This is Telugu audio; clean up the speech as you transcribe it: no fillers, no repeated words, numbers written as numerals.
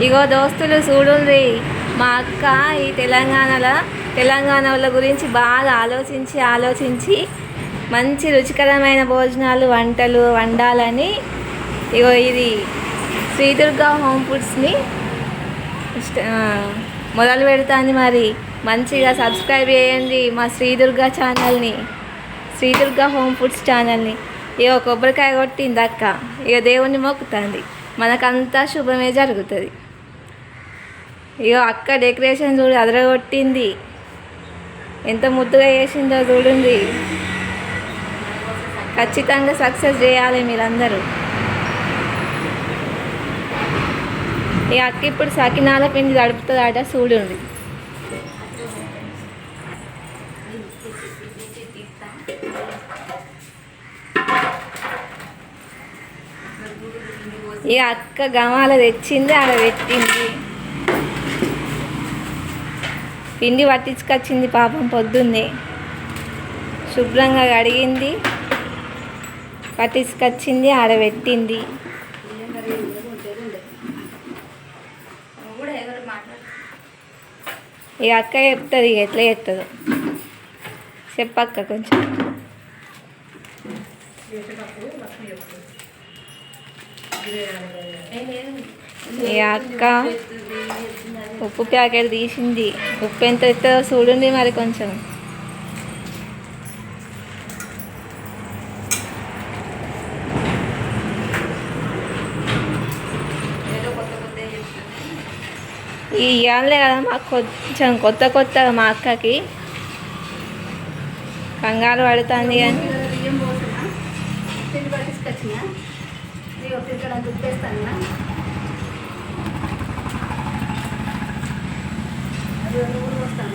ఇగో దోస్తులు చూడుండ్రి, మా అక్క ఈ తెలంగాణ వాళ్ళ గురించి బాగా ఆలోచించి మంచి రుచికరమైన భోజనాలు వంటలు వండాలని ఇగో ఇది శ్రీ దుర్గా హోమ్ ఫుడ్స్ని మొదలు పెడుతుంది. మరి మంచిగా సబ్స్క్రైబ్ చేయండి మా శ్రీ దుర్గా హోమ్ ఫుడ్స్ ఛానల్ని. ఇగో కొబ్బరికాయ కొట్టింది అక్క, ఇక దేవుణ్ణి మొక్కుతుంది, మనకంతా శుభమే జరుగుతుంది. ఇగో అక్క డెకరేషన్ చూడు అదరగొట్టింది, ఎంత ముద్దుగా చేసిందో చూడండి. ఖచ్చితంగా సక్సెస్ చేయాలి మీరందరూ. ఈ అక్క ఇప్పుడు సకినాల పిండి తడుపుతుందట చూడండి. ఈ అక్క గమాల తెచ్చింది, ఆడ పెట్టింది, పిండి పట్టించుకొచ్చింది పాపం పొద్దున్నే, శుభ్రంగా కడిగింది, పట్టించుకొచ్చింది, ఆడ పెట్టింది. ఇక అక్క చెప్తుంది, ఇక ఎట్లా చెప్తుందో చెప్పక్క కొంచెం. ఈ అక్క ఉప్పు ప్యాకెట్ తీసింది, ఉప్పు ఎంత ఎత్తుందో చూడండి మరి కొంచెం. ఇవ్వాలే కదా మాకు కొంచెం కొత్తగా మా అక్కకి కంగారు పడుతుంది. కానీ వస్తాను